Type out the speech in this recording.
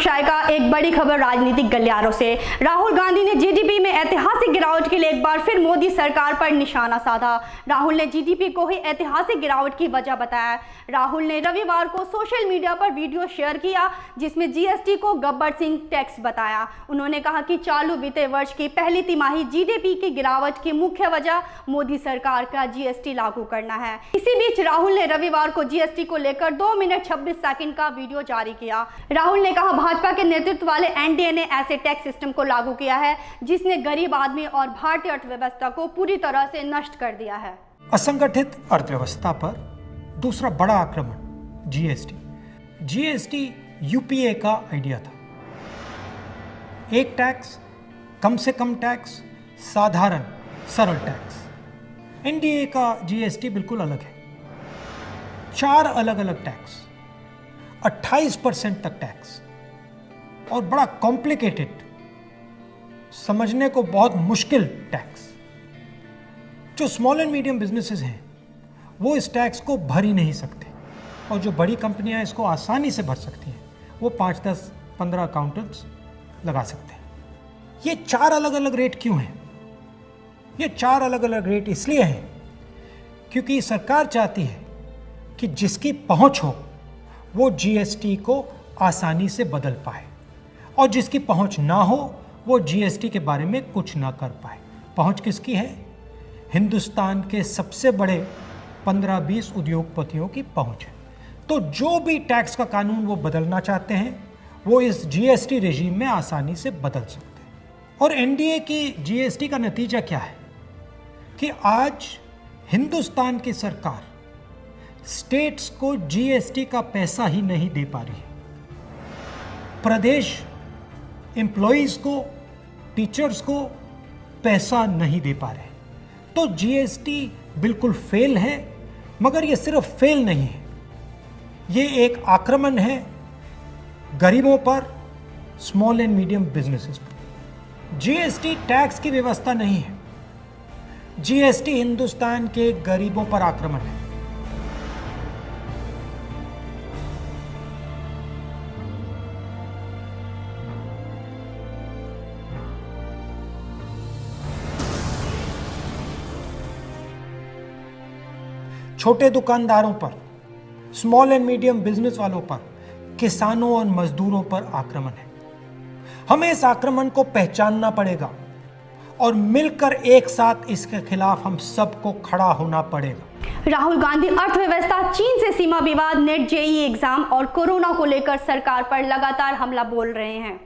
शाय का एक बड़ी खबर राजनीतिक गलियारों से। राहुल गांधी ने जीडीपी में ऐतिहासिक गिरावट के लिए एक बार फिर मोदी सरकार पर निशाना साधा। राहुल ने जीडीपी को ही ऐतिहासिक गिरावट की वजह बताया। राहुल ने रविवार को सोशल मीडिया पर वीडियो शेयर किया जिसमें जीएसटी को गब्बर सिंह टैक्स बताया। उन्होंने कहा कि चालू वित्तीय वर्ष की पहली तिमाही जीडीपी की गिरावट की मुख्य वजह मोदी सरकार का जीएसटी लागू करना है। इसी बीच राहुल ने रविवार को जीएसटी को लेकर 2 मिनट 26 सेकंड का वीडियो जारी किया। राहुल ने कहा, भाजपा के नेतृत्व वाले एनडीए ने ऐसे टैक्स सिस्टम को लागू किया है जिसने गरीब आदमी और भारतीय अर्थव्यवस्था को पूरी तरह से नष्ट कर दिया है। असंगठित अर्थव्यवस्था पर दूसरा बड़ा आक्रमण जीएसटी यूपीए का आइडिया था। एक टैक्स, कम से कम टैक्स, साधारण सरल टैक्स। एनडीए का जीएसटी बिल्कुल अलग है। 4 अलग अलग टैक्स, 28% तक टैक्स और बड़ा कॉम्प्लिकेटेड, समझने को बहुत मुश्किल टैक्स। जो स्मॉल एंड मीडियम बिजनेसेस हैं वो इस टैक्स को भर ही नहीं सकते और जो बड़ी कंपनियां इसको आसानी से भर सकती हैं वो 5, 10, 15 अकाउंटेंट्स लगा सकते हैं। ये 4 अलग अलग रेट क्यों हैं? ये 4 अलग अलग रेट इसलिए हैं क्योंकि सरकार चाहती है कि जिसकी पहुंच हो वो जीएसटी को आसानी से बदल पाए और जिसकी पहुंच ना हो वो जीएसटी के बारे में कुछ ना कर पाए। पहुंच किसकी है? हिंदुस्तान के सबसे बड़े 15-20 उद्योगपतियों की पहुंच है। तो जो भी टैक्स का कानून वो बदलना चाहते हैं वो इस जीएसटी रेजिम में आसानी से बदल सकते हैं। और एनडीए की जीएसटी का नतीजा क्या है कि आज हिंदुस्तान की सरकार स्टेट्स को जीएसटी का पैसा ही नहीं दे पा रही है। प्रदेश एम्प्लॉइज को, टीचर्स को पैसा नहीं दे पा रहे। तो जीएसटी बिल्कुल फेल है, मगर ये सिर्फ फेल नहीं है, ये एक आक्रमण है गरीबों पर, स्मॉल एंड मीडियम बिजनेसेस पर। जीएसटी टैक्स की व्यवस्था नहीं है, जीएसटी हिंदुस्तान के गरीबों पर आक्रमण है। छोटे दुकानदारों पर, स्मॉल एंड मीडियम बिजनेस वालों पर, किसानों और मजदूरों पर आक्रमण है। हमें इस आक्रमण को पहचानना पड़ेगा और मिलकर एक साथ इसके खिलाफ हम सबको खड़ा होना पड़ेगा। राहुल गांधी अर्थव्यवस्था, चीन से सीमा विवाद, नेट जेईई एग्जाम और कोरोना को लेकर सरकार पर लगातार हमला बोल रहे हैं।